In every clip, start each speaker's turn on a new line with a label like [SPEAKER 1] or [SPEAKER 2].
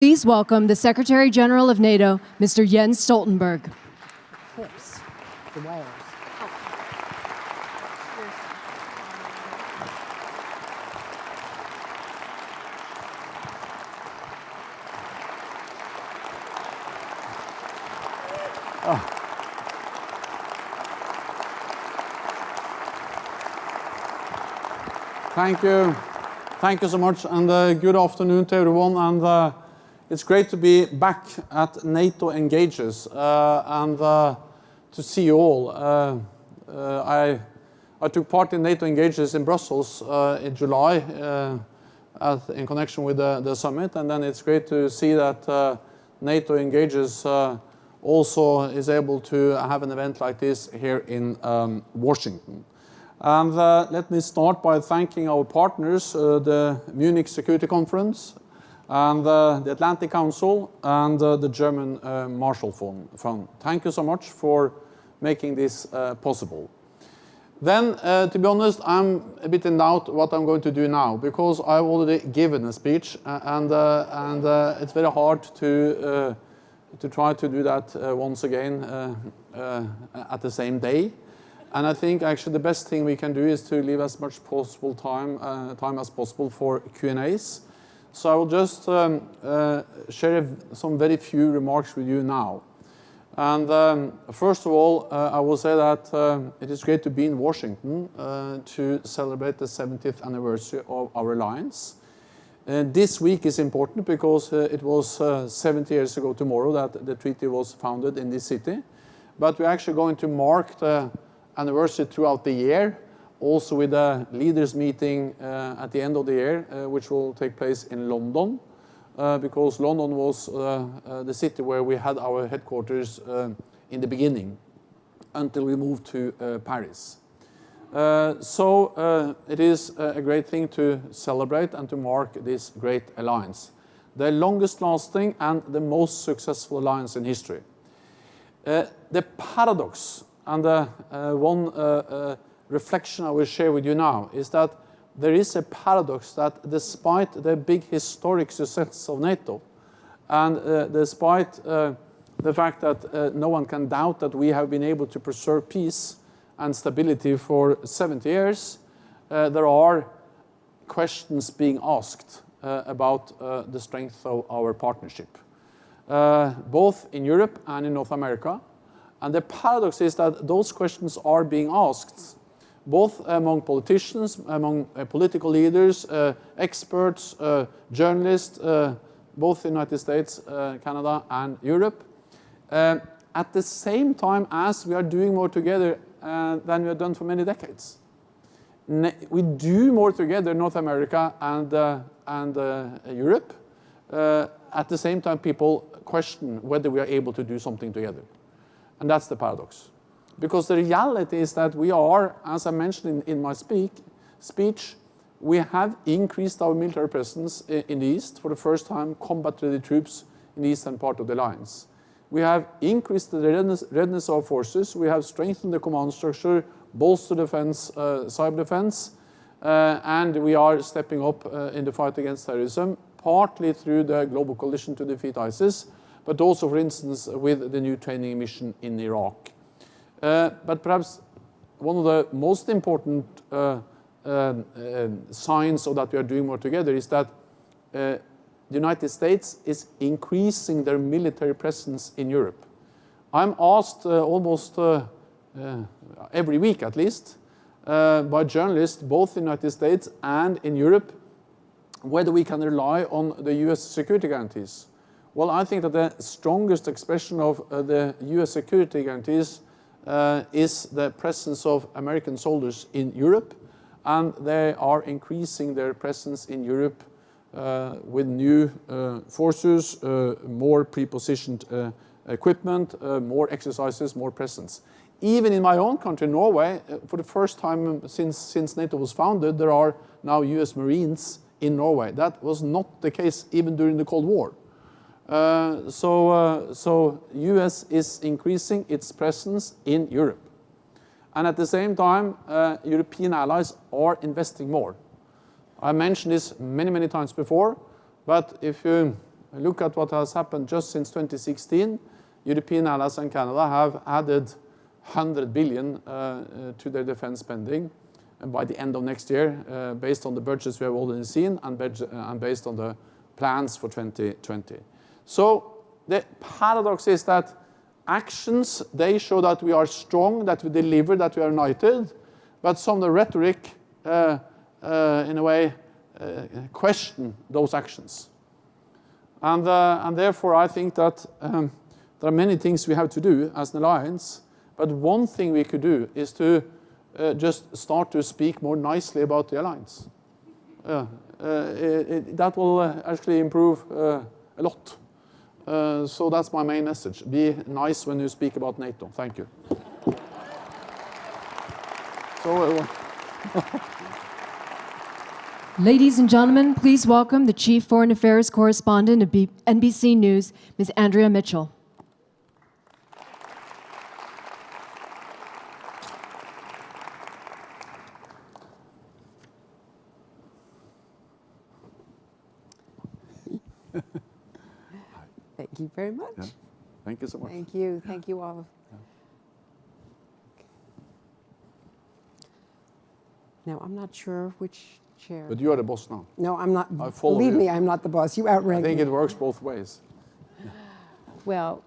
[SPEAKER 1] Please welcome the Secretary General of NATO, Mr. Jens Stoltenberg.
[SPEAKER 2] Hips, the whales.
[SPEAKER 3] Thank you. Thank you so much, and good afternoon to everyone. And it's great to be back at NATO Engages and to see you all. I took part in NATO Engages in Brussels in July in connection with the summit, and then it's great to see that NATO Engages also is able to have an event like this here in Washington. And let me start by thanking our partners, the Munich Security Conference, and the Atlantic Council, and the German Marshall Fund. Thank you so much for making this possible. Then, to be honest, I'm a bit in doubt what I'm going to do now, because I've already given a speech, and it's very hard to try to do that once again at the same day. And I think actually the best thing we can do is to leave as much possible time as possible for Q&As. So I will just share some very few remarks with you now. And first of all, I will say that it is great to be in Washington to celebrate the 70th anniversary of our alliance. This week is important because it was 70 years ago tomorrow that the treaty was founded in this city. But we're actually going to mark the anniversary throughout the year, also with a leaders meeting at the end of the year, which will take place in London, because London was the city where we had our headquarters in the beginning, until we moved to Paris. So it is a great thing to celebrate and to mark this great alliance, the longest lasting and the most successful alliance in history. The paradox, and one reflection I will share with you now, is that there is a paradox that despite the big historic success of NATO, and despite the fact that no one can doubt that we have been able to preserve peace and stability for 70 years, there are questions being asked about the strength of our partnership, both in Europe and in North America. And the paradox is that those questions are being asked both among politicians, among political leaders, experts, journalists, both in the United States, Canada, and Europe, at the same time as we are doing more together than we have done for many decades. We do more together in North America and Europe. At the same time, people question whether we are able to do something together. And that's the paradox. Because the reality is that we are, as I mentioned in my speech, we have increased our military presence in the East. For the first time, combat-ready troops in the eastern part of the alliance. We have increased the readiness of our forces. We have strengthened the command structure, bolstered defense, cyber defense, and we are stepping up in the fight against terrorism, partly through the global coalition to defeat ISIS, but also, for instance, with the new training mission in Iraq. But perhaps one of the most important signs of that we are doing more together is that the United States is increasing their military presence in Europe. I'm asked almost every week, at least, by journalists, both in the United States and in Europe, whether we can rely on the US security guarantees. Well, I think that the strongest expression of the US security guarantees is the presence of American soldiers in Europe, and they are increasing their presence in Europe with new forces, more pre-positioned equipment, more exercises, more presence. Even in my own country, Norway, for the first time since NATO was founded, there are now US Marines in Norway. That was not the case even during the Cold War. So US is increasing its presence in Europe. And at the same time, European allies are investing more. I mentioned this many times before, but if you look at what has happened just since 2016. European allies and Canada have added 100 billion to their defense spending by the end of next year, based on the budgets we have already seen and based on the plans for 2020. So the paradox is that actions, they show that we are strong, that we deliver, that we are united, but some of the rhetoric, in a way, question those actions. And therefore, I think that there are many things we have to do as an alliance, but one thing we could do is to just start to speak more nicely about the alliance. That will actually improve a lot. So that's my main message. Be nice when you speak about NATO. Thank you.
[SPEAKER 1] Ladies and gentlemen, please welcome the Chief Foreign Affairs Correspondent of NBC News, Ms. Andrea Mitchell.
[SPEAKER 2] Thank you very much.
[SPEAKER 3] Yeah. Thank you so much.
[SPEAKER 2] Thank you. Thank you all.
[SPEAKER 3] Yeah.
[SPEAKER 2] Now, I'm not sure which chair.
[SPEAKER 3] But you are the boss now.
[SPEAKER 2] No, I'm not.
[SPEAKER 3] I follow
[SPEAKER 2] Believe
[SPEAKER 3] you.
[SPEAKER 2] me, I'm not the boss. You outrank
[SPEAKER 3] I think
[SPEAKER 2] me.
[SPEAKER 3] it works both ways.
[SPEAKER 2] Well,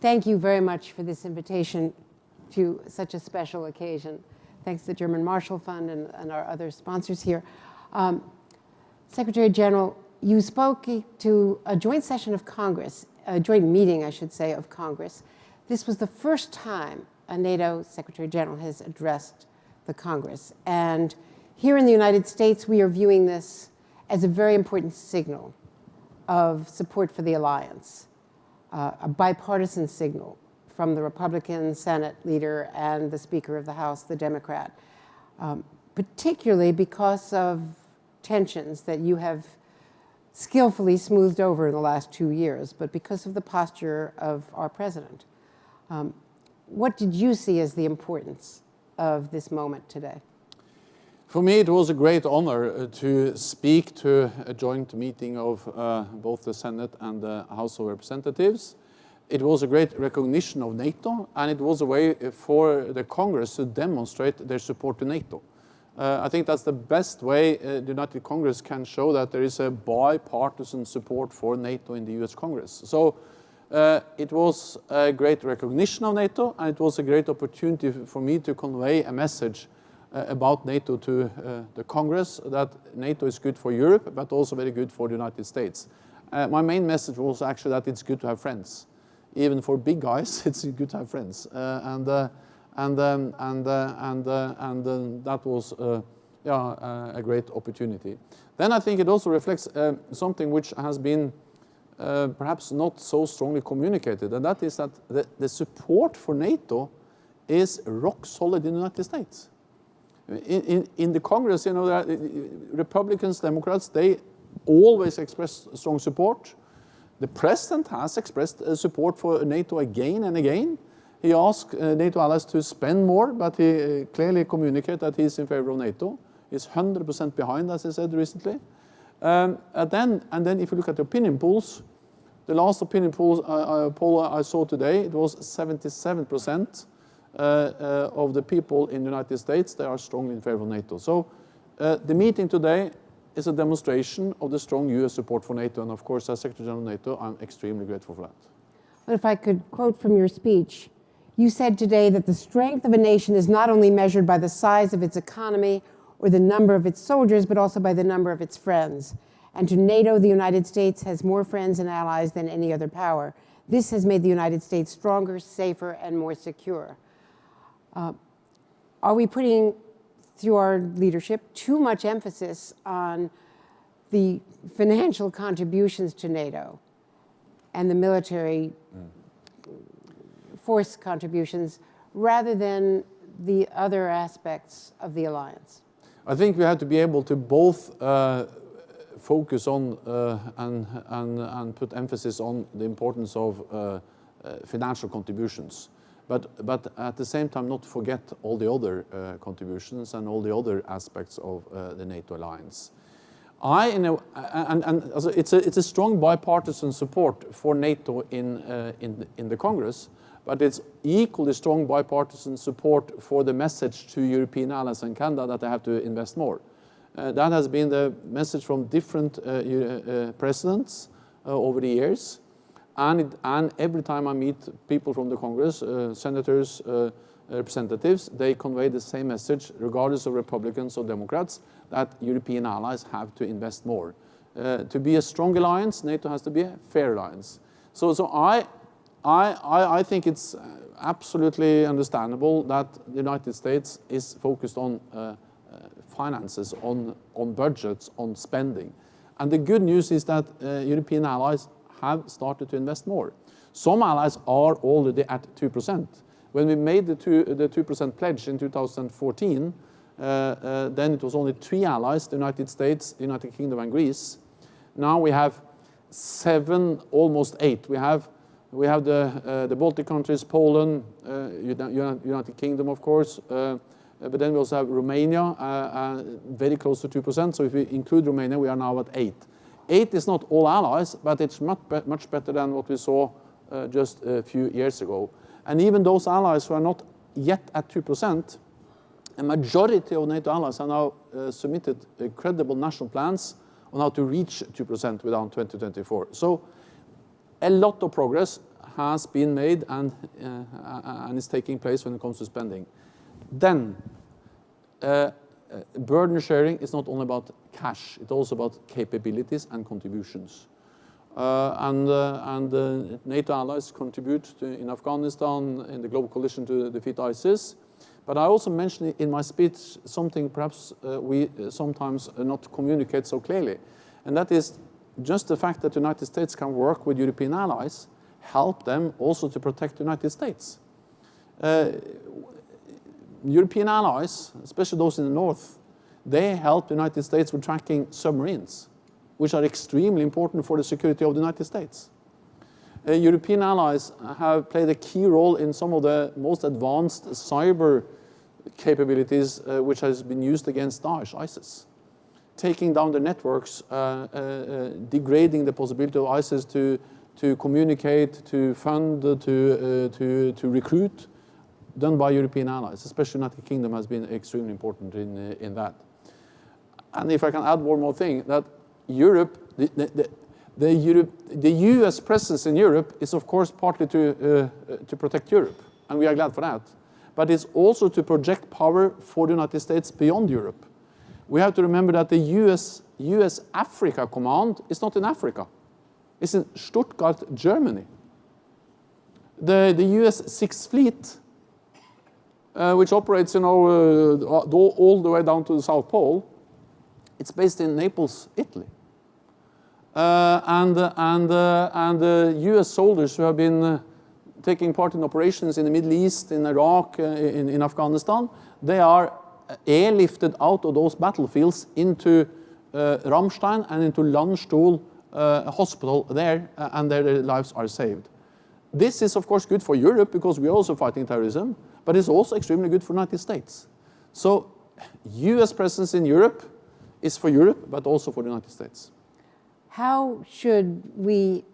[SPEAKER 2] thank you very much for this invitation to such a special occasion. Thanks to the German Marshall Fund and our other sponsors here. Secretary General, you spoke to a joint session of Congress, a joint meeting, I should say, of Congress. This was the first time a NATO Secretary General has addressed the Congress. And here in the United States, we are viewing this as a very important signal of support for the alliance, a bipartisan signal from the Republican Senate leader and the Speaker of the House, the Democrat, particularly because of tensions that you have skillfully smoothed over in the last 2 years, but because of the posture of our president. What did you see as the importance of this moment today?
[SPEAKER 3] For me, it was a great honor to speak to a joint meeting of both the Senate and the House of Representatives. It was a great recognition of NATO, and it was a way for the Congress to demonstrate their support to NATO. I think that's the best way the United Congress can show that there is a bipartisan support for NATO in the US Congress. So it was a great recognition of NATO, and it was a great opportunity for me to convey a message about NATO to the Congress, that NATO is good for Europe, but also very good for the United States. My main message was actually that it's good to have friends. Even for big guys, it's good to have friends. That was a great opportunity. Then I think it also reflects something which has been perhaps not so strongly communicated, and that is that the support for NATO is rock solid in the United States. In the Congress, you know, Republicans, Democrats, they always express strong support. The president has expressed support for NATO again and again. He asked NATO allies to spend more, but he clearly communicated that he's in favor of NATO. He's 100% behind, as he said recently. And then if you look at the opinion polls, the last opinion poll I saw today, it was 77% of the people in the United States, they are strongly in favor of NATO. So the meeting today is a demonstration of the strong US support for NATO. And of course, as Secretary General of NATO, I'm extremely grateful for that.
[SPEAKER 2] But if I could quote from your speech, you said today that the strength of a nation is not only measured by the size of its economy or the number of its soldiers, but also by the number of its friends. And to NATO, the United States has more friends and allies than any other power. This has made the United States stronger, safer, and more secure. Are we putting, through our leadership, too much emphasis on the financial contributions to NATO and the military force contributions rather than the other aspects of the alliance?
[SPEAKER 3] I think we have to be able to both focus on and put emphasis on the importance of financial contributions. But at the same time, not forget all the other contributions and all the other aspects of the NATO alliance. Also it's a strong bipartisan support for NATO in the Congress, but it's equally strong bipartisan support for the message to European allies and Canada that they have to invest more. That has been the message from different presidents over the years, and every time I meet people from the Congress, senators, representatives, they convey the same message, regardless of Republicans or Democrats, that European allies have to invest more. To be a strong alliance, NATO has to be a fair alliance. So I think it's absolutely understandable that the United States is focused on finances, on budgets, on spending. And the good news is that European allies have started to invest more. Some allies are already at 2%. When we made the 2% pledge in 2014, then it was only 3 allies, the United States, the United Kingdom, and Greece. Now we have 7, almost 8. We have the Baltic countries, Poland, United Kingdom, of course, but then we also have Romania, very close to 2%. So if we include Romania, we are now at 8. 8 is not all allies, but it's much better than what we saw just a few years ago. And even those allies who are not yet at 2%, a majority of NATO allies have now submitted credible national plans on how to reach 2% within 2024. So a lot of progress has been made and is taking place when it comes to spending. Then, burden sharing is not only about cash, it's also about capabilities and contributions. NATO allies contribute in Afghanistan, in the global coalition to defeat ISIS. But I also mentioned in my speech something perhaps we sometimes not communicate so clearly, and that is just the fact that the United States can work with European allies, help them also to protect the United States. European allies, especially those in the north, they help the United States with tracking submarines, which are extremely important for the security of the United States. European allies have played a key role in some of the most advanced cyber capabilities which has been used against Daesh, ISIS. Taking down the networks, degrading the possibility of ISIS to communicate, to fund, to recruit, done by European allies, especially the United Kingdom has been extremely important in that. And if I can add one more thing, that Europe, the US presence in Europe is of course partly to protect Europe, and we are glad for that. But it's also to project power for the United States beyond Europe. We have to remember that the US Africa Command is not in Africa. It's in Stuttgart, Germany. The US Sixth Fleet, which operates, all the way down to the South Pole, it's based in Naples, Italy. And the US soldiers who have been taking part in operations in the Middle East, in Iraq, in Afghanistan, they are airlifted out of those battlefields into Ramstein and into Landstuhl hospital there, and their lives are saved. This is, of course, good for Europe because we are also fighting terrorism, but it's also extremely good for the United States. So US presence in Europe is for Europe, but also for the United States.
[SPEAKER 2] How should we,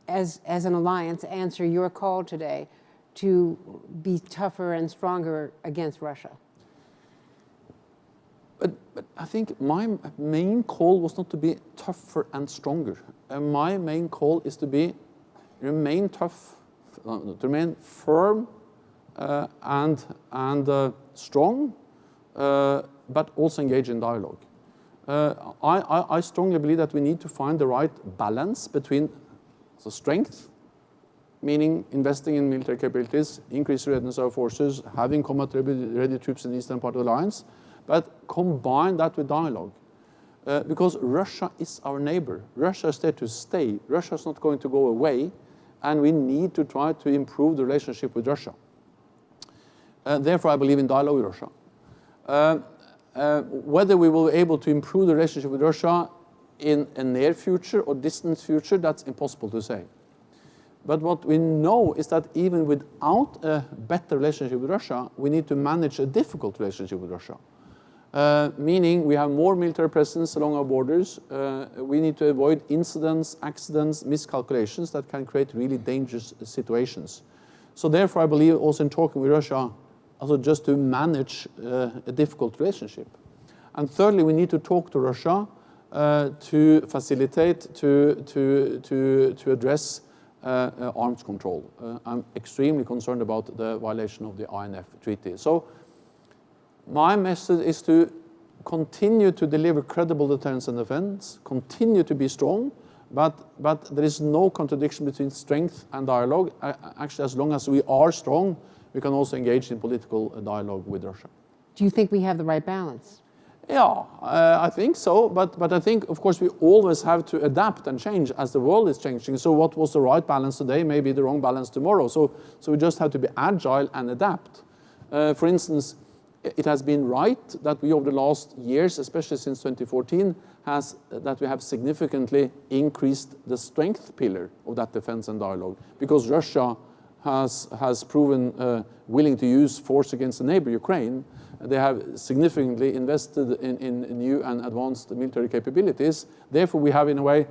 [SPEAKER 2] as an alliance, answer your call today to be tougher and stronger against Russia?
[SPEAKER 3] But I think my main call was not to be tougher and stronger. My main call is to remain tough, to remain firm and strong, but also engage in dialogue. I strongly believe that we need to find the right balance between the strength, meaning investing in military capabilities, increase readiness of our forces, having combat-ready troops in the eastern part of the alliance, but combine that with dialogue. Because Russia is our neighbor. Russia is there to stay. Russia is not going to go away, and we need to try to improve the relationship with Russia. Therefore, I believe in dialogue with Russia. Whether we will be able to improve the relationship with Russia in a near future or distant future, that's impossible to say. But what we know is that even without a better relationship with Russia, we need to manage a difficult relationship with Russia. meaning we have more military presence along our borders. We need to avoid incidents, accidents, miscalculations that can create really dangerous situations. So therefore, I believe also in talking with Russia, also just to manage a difficult relationship. And thirdly, we need to talk to Russia to facilitate, to address arms control. I'm extremely concerned about the violation of the INF Treaty. So my message is to continue to deliver credible deterrence and defense, continue to be strong, but there is no contradiction between strength and dialogue. Actually, as long as we are strong, we can also engage in political dialogue with Russia.
[SPEAKER 2] Do you think we have the right balance?
[SPEAKER 3] Yeah, I think so, but I think, of course, we always have to adapt and change as the world is changing. So what was the right balance today may be the wrong balance tomorrow. So we just have to be agile and adapt. For instance, it has been right that we over the last years, especially since 2014, that we have significantly increased the strength pillar of that defense and dialogue, because Russia has proven willing to use force against the neighbor, Ukraine. They have significantly invested in new and advanced military capabilities. Therefore, we have, in a way,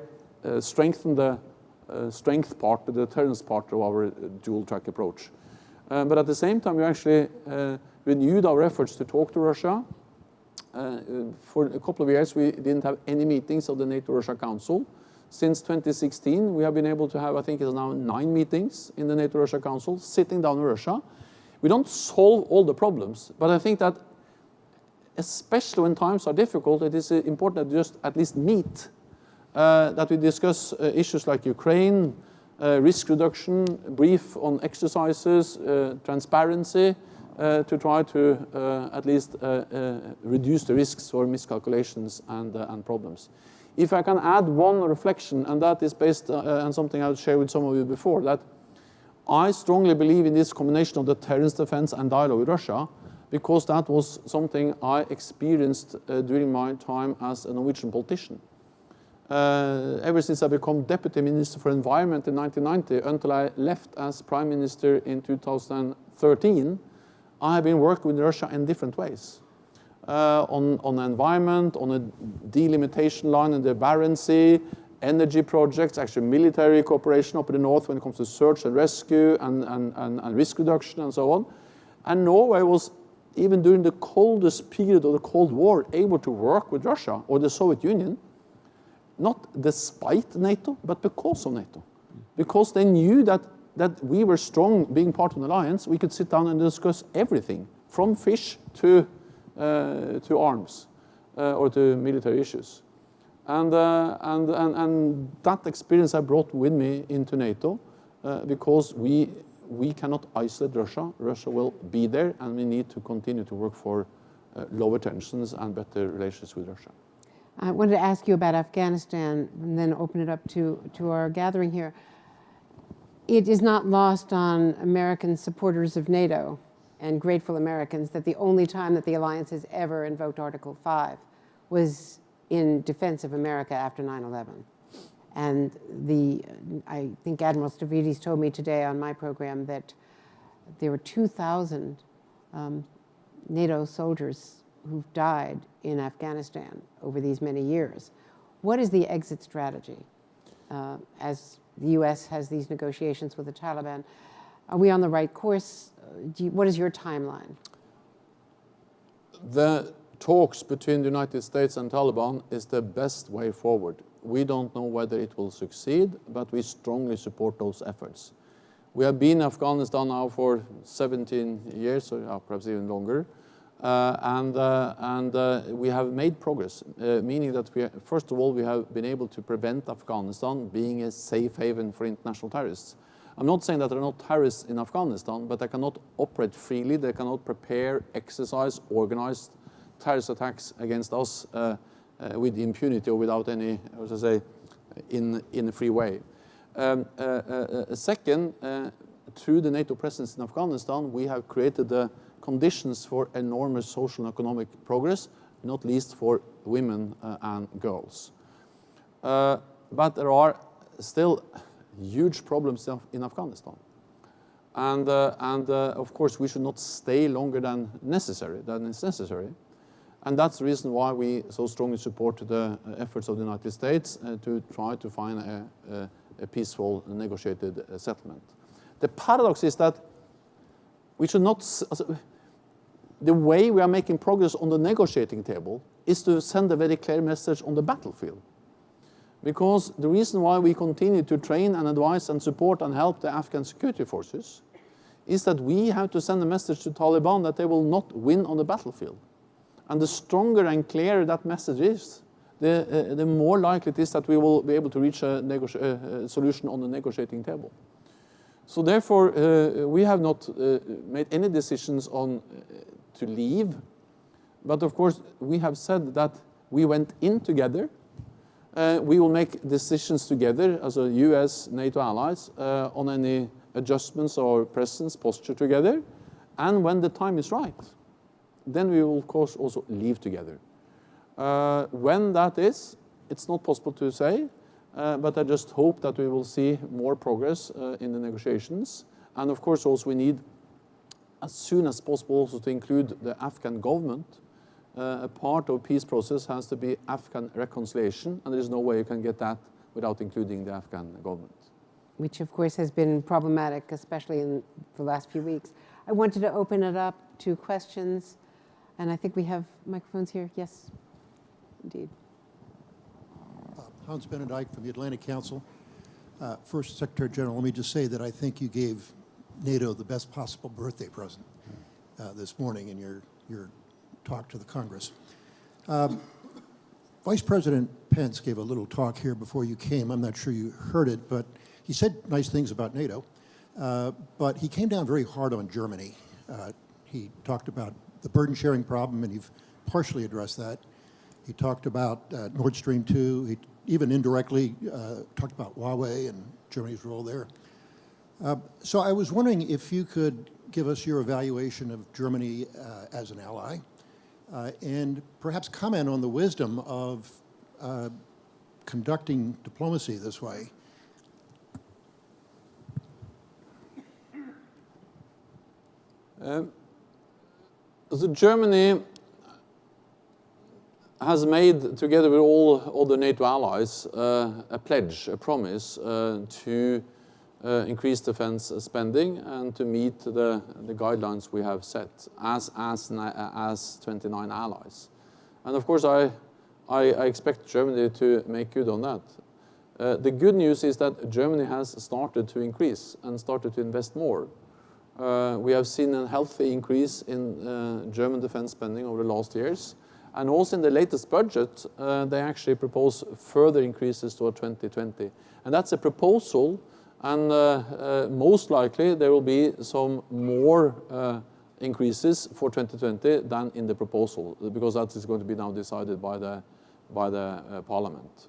[SPEAKER 3] strengthened the strength part, the deterrence part of our dual-track approach. But at the same time, we actually renewed our efforts to talk to Russia. For a couple of years, we didn't have any meetings of the NATO-Russia Council. Since 2016, we have been able to have, I think it's now 9 meetings in the NATO-Russia Council, sitting down with Russia. We don't solve all the problems, but I think that especially when times are difficult, it is important that we just at least meet, that we discuss issues like Ukraine, risk reduction, brief on exercises, transparency, to try to at least reduce the risks for miscalculations and problems. If I can add one reflection, and that is based on something I shared with some of you before, that I strongly believe in this combination of deterrence, defense, and dialogue with Russia, because that was something I experienced during my time as a Norwegian politician. Ever since I became Deputy Minister for Environment in 1990 until I left as Prime Minister in 2013, I have been working with Russia in different ways. On environment, on a delimitation line in the Barents Sea, energy projects, actually military cooperation up in the north when it comes to search and rescue and risk reduction and so on. And Norway was, even during the coldest period of the Cold War, able to work with Russia or the Soviet Union, not despite NATO, but because of NATO. Because they knew that we were strong being part of the alliance. We could sit down and discuss everything, from fish to arms or to military issues. And that experience I brought with me into NATO, because we cannot isolate Russia. Russia will be there, and we need to continue to work for lower tensions and better relations with Russia.
[SPEAKER 2] I wanted to ask you about Afghanistan and then open it up to our gathering here. It is not lost on American supporters of NATO and grateful Americans that the only time that the alliance has ever invoked Article 5 was in defense of America after 9/11. And I think Admiral Stavridis told me today on my program that there were 2,000 NATO soldiers who've died in Afghanistan over these many years. What is the exit strategy as the U.S. has these negotiations with the Taliban? Are we on the right course? What is your timeline?
[SPEAKER 3] The talks between the United States and Taliban is the best way forward. We don't know whether it will succeed, but we strongly support those efforts. We have been in Afghanistan now for 17 years, or perhaps even longer, and we have made progress, meaning that first of all, we have been able to prevent Afghanistan being a safe haven for international terrorists. I'm not saying that there are not terrorists in Afghanistan, but they cannot operate freely, they cannot prepare, exercise, organize terrorist attacks against us with impunity or without any, as I say, in a free way. Second, through the NATO presence in Afghanistan, we have created the conditions for enormous social and economic progress, not least for women and girls. But there are still huge problems in Afghanistan. And of course, we should not stay longer than is necessary. And that's the reason why we so strongly support the efforts of the United States to try to find a peaceful negotiated settlement. The paradox is that we should not, the way we are making progress on the negotiating table is to send a very clear message on the battlefield. Because the reason why we continue to train and advise and support and help the Afghan security forces is that we have to send a message to Taliban that they will not win on the battlefield. And the stronger and clearer that message is, the more likely it is that we will be able to reach a solution on the negotiating table. So therefore, we have not made any decisions on to leave. But of course, we have said that we went in together. We will make decisions together as a US, NATO allies on any adjustments or presence, posture together. And when the time is right, then we will, of course, also leave together. When that is, it's not possible to say, but I just hope that we will see more progress in the negotiations. And of course, also we need, as soon as possible, also to include the Afghan government. A part of peace process has to be Afghan reconciliation, and there is no way you can get that without including the Afghan government.
[SPEAKER 2] Which, of course, has been problematic, especially in the last few weeks. I wanted to open it up to questions, and I think we have microphones here. Yes, indeed.
[SPEAKER 4] Hans Benedijk from the Atlantic Council. First, Secretary General, let me just say that I think you gave NATO the best possible birthday present this morning in your talk to the Congress. Vice President Pence gave a little talk here before you came. I'm not sure you heard it, but he said nice things about NATO, but he came down very hard on Germany. He talked about the burden sharing problem, and you've partially addressed that. He talked about Nord Stream 2. He even indirectly talked about Huawei and Germany's role there. So I was wondering if you could give us your evaluation of Germany as an ally, and perhaps comment on the wisdom of conducting diplomacy this way.
[SPEAKER 3] So Germany has made, together with all other NATO allies, a pledge, a promise to increase defense spending and to meet the guidelines we have set as 29 allies. And of course, I expect Germany to make good on that. The good news is that Germany has started to increase and started to invest more. We have seen a healthy increase in German defense spending over the last years. And also in the latest budget, they actually propose further increases toward 2020. And that's a proposal, and most likely there will be some more increases for 2020 than in the proposal, because that is going to be now decided by the Parliament.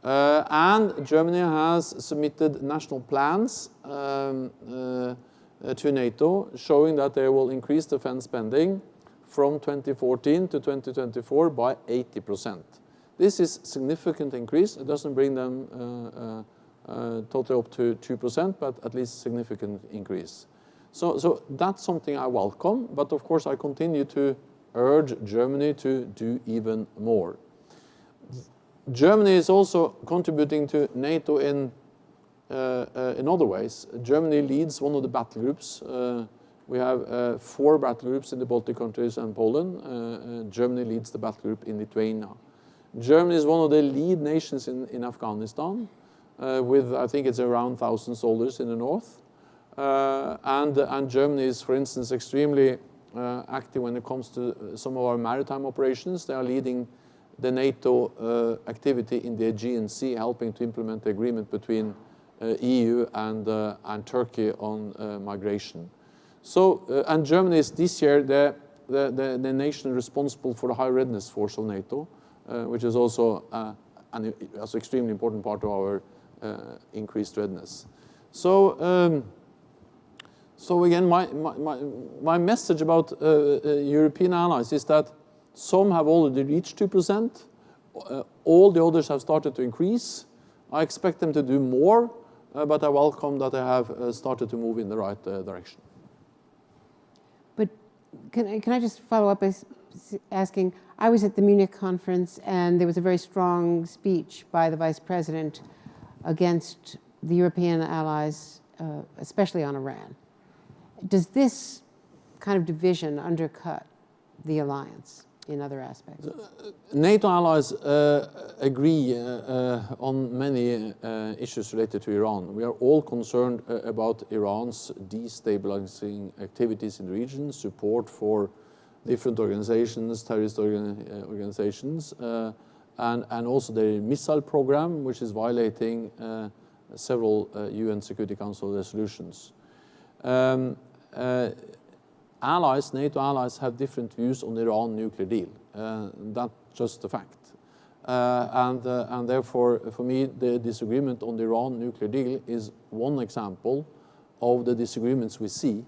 [SPEAKER 3] And Germany has submitted national plans to NATO, showing that they will increase defense spending from 2014 to 2024 by 80%. This is a significant increase. It doesn't bring them totally up to 2%, but at least significant increase. So that's something I welcome, but of course I continue to urge Germany to do even more. Germany is also contributing to NATO in other ways. Germany leads one of the battle groups. We have 4 battle groups in the Baltic countries and Poland. Germany leads the battle group in Lithuania. Germany is one of the lead nations in Afghanistan, with I think it's around 1,000 soldiers in the north. And Germany is, for instance, extremely active when it comes to some of our maritime operations. They are leading the NATO activity in the Aegean Sea, helping to implement the agreement between EU and Turkey on migration. So, and Germany is this year the nation responsible for the High Readiness Force of NATO, which is also an extremely important part of our increased readiness. So, so again, my message about European allies is that some have already reached 2%. All the others have started to increase. I expect them to do more, but I welcome that they have started to move in the right direction.
[SPEAKER 2] But can I just follow up by asking, I was at the Munich conference and there was a very strong speech by the Vice President against the European allies, especially on Iran. Does this kind of division undercut the alliance in other aspects?
[SPEAKER 3] NATO allies agree on many issues related to Iran. We are all concerned about Iran's destabilizing activities in the region, support for different organizations, terrorist organizations, and also the missile program, which is violating several UN Security Council resolutions. Allies, NATO allies, have different views on the Iran nuclear deal. That's just a fact. And therefore, for me, the disagreement on the Iran nuclear deal is one example of the disagreements we see.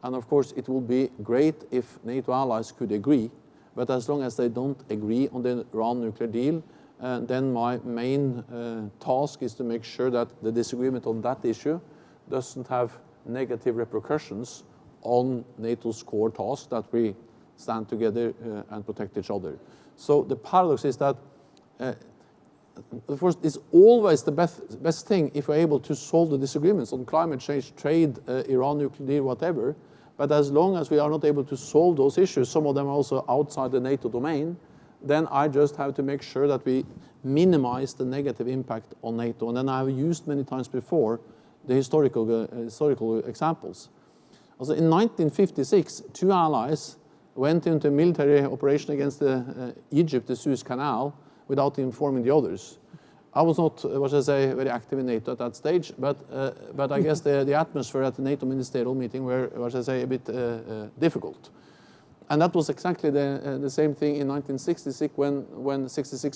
[SPEAKER 3] And of course, it would be great if NATO allies could agree, but as long as they don't agree on the Iran nuclear deal, then my main task is to make sure that the disagreement on that issue doesn't have negative repercussions on NATO's core task, that we stand together and protect each other. So the paradox is that, of course, it's always the best thing if we're able to solve the disagreements on climate change, trade, Iran nuclear deal, whatever. But as long as we are not able to solve those issues, some of them are also outside the NATO domain, then I just have to make sure that we minimize the negative impact on NATO. And then I have used many times before the historical examples. Also, in 1956, two allies went into a military operation against Egypt, the Suez Canal, without informing the others. I was not, what should I say, very active in NATO at that stage, but I guess the atmosphere at the NATO ministerial meeting were, what should I say, a bit difficult. And that was exactly the same thing in 1966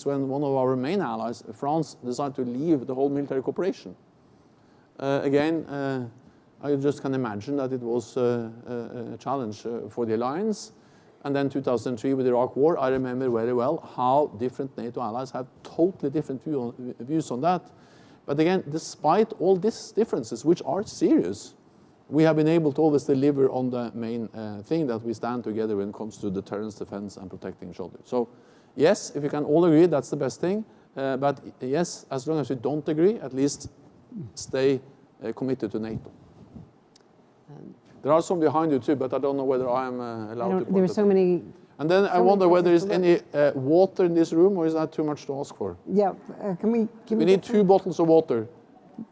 [SPEAKER 3] when one of our main allies, France, decided to leave the whole military cooperation. Again, I just can imagine that it was a challenge for the alliance. And then 2003 with the Iraq War, I remember very well how different NATO allies have totally different views on that. But again, despite all these differences, which are serious, we have been able to always deliver on the main thing, that we stand together when it comes to deterrence, defense, and protecting each other. So yes, if you can all agree, that's the best thing. But yes, as long as we don't agree, at least stay committed to NATO. There are some behind you too, but I don't know whether I am allowed to point.
[SPEAKER 2] There are so many.
[SPEAKER 3] And then I wonder whether there is any water in this room, or is that too much to ask for?
[SPEAKER 2] Yeah, can we?
[SPEAKER 3] We need 2 bottles of water.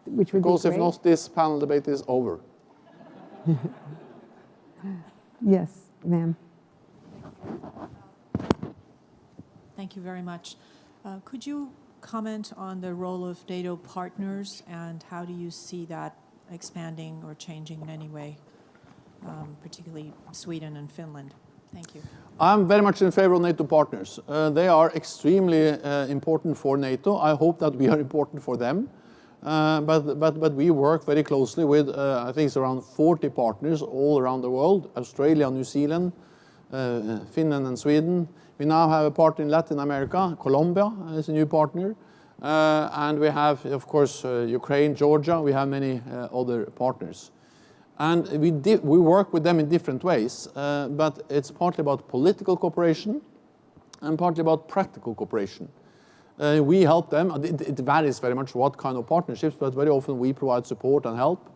[SPEAKER 2] Which would
[SPEAKER 3] because
[SPEAKER 2] be
[SPEAKER 3] if
[SPEAKER 2] great.
[SPEAKER 3] not, this panel debate is over.
[SPEAKER 2] Yes, ma'am.
[SPEAKER 5] Thank you very much. Could you comment on the role of NATO partners, and how do you see that expanding or changing in any way, particularly Sweden and Finland? Thank you.
[SPEAKER 3] I'm very much in favor of NATO partners. They are extremely important for NATO. I hope that we are important for them. But we work very closely with, I think it's around 40 partners all around the world: Australia, New Zealand, Finland and Sweden. We now have a partner in Latin America. Colombia is a new partner. And we have, of course, Ukraine, Georgia. We have many other partners. And we work with them in different ways, but it's partly about political cooperation and partly about practical cooperation. We help them. It varies very much what kind of partnerships, but very often we provide support and help.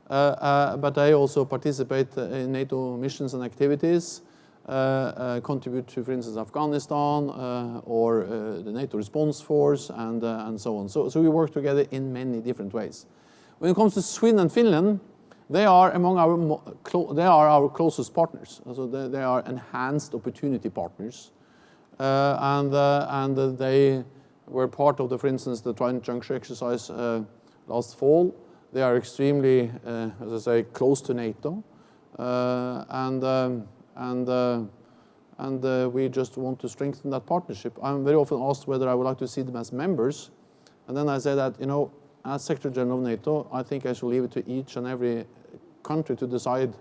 [SPEAKER 3] But they also participate in NATO missions and activities, contribute to, for instance, Afghanistan or the NATO response force, and so on. So we work together in many different ways. When it comes to Sweden and Finland, they are among our closest partners. So they are enhanced opportunity partners, and they were part of for instance, the Trident Juncture exercise last fall. They are extremely, as I say, close to NATO, and we just want to strengthen that partnership. I'm very often asked whether I would like to see them as members, and then I say that, you know, as Secretary General of NATO, I think I should leave it to each and every country to decide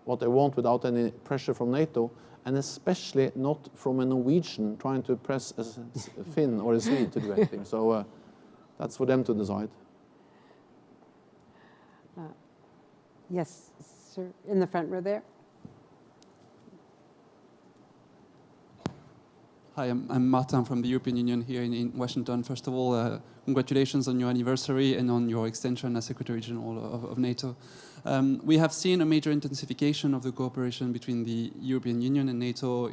[SPEAKER 3] what they want without any pressure from NATO, and especially not from a Norwegian trying to press a Finn or a Swede to do anything. So that's for them to decide.
[SPEAKER 2] Yes, sir, in the front row there.
[SPEAKER 6] Hi, I'm Martin from the European Union here in Washington. First of all, congratulations on your anniversary and on your extension as Secretary General of NATO. We have seen a major intensification of the cooperation between the European Union and NATO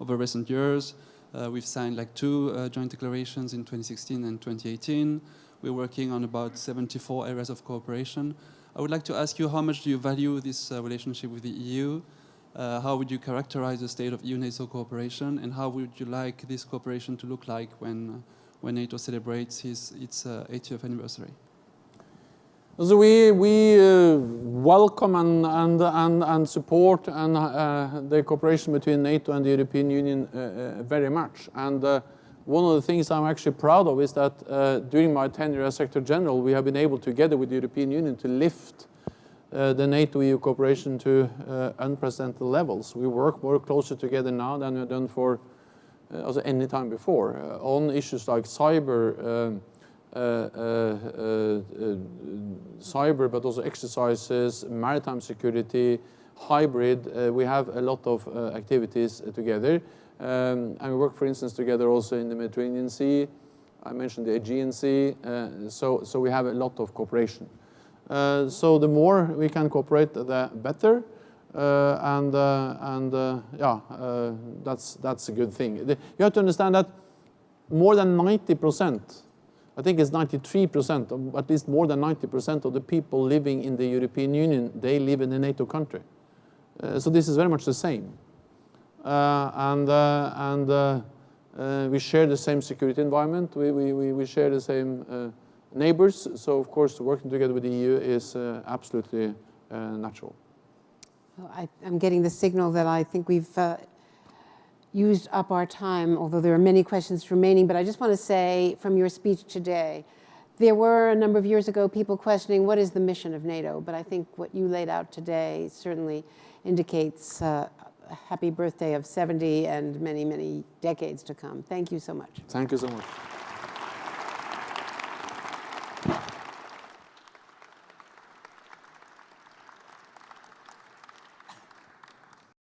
[SPEAKER 6] over recent years. We've signed like 2 joint declarations in 2016 and 2018. We're working on about 74 areas of cooperation. I would like to ask you, how much do you value this relationship with the EU? How would you characterize the state of EU-NATO cooperation, and how would you like this cooperation to look like when NATO celebrates its 80th anniversary?
[SPEAKER 3] So we welcome and support the cooperation between NATO and the European Union very much. And one of the things I'm actually proud of is that during my tenure as Secretary General, we have been able, together with the European Union, to lift the NATO-EU cooperation to unprecedented levels. We work more closer together now than we've done for also any time before on issues like cyber, but also exercises, maritime security, hybrid. We have a lot of activities together. And we work, for instance, together also in the Mediterranean Sea. I mentioned the Aegean Sea. So we have a lot of cooperation. So the more we can cooperate, the better, that's a good thing. You have to understand that more than 90%, I think it's 93%, or at least more than 90% of the people living in the European Union, they live in a NATO country. So this is very much the same, we share the same security environment. We share the same neighbors, so of course working together with the EU is absolutely natural.
[SPEAKER 2] Well, I'm getting the signal that I think we've used up our time, although there are many questions remaining. But I just want to say, from your speech today, there were a number of years ago people questioning what is the mission of NATO, but I think what you laid out today certainly indicates a happy birthday of 70 and many, many decades to come. Thank you so much.
[SPEAKER 3] Thank you so much.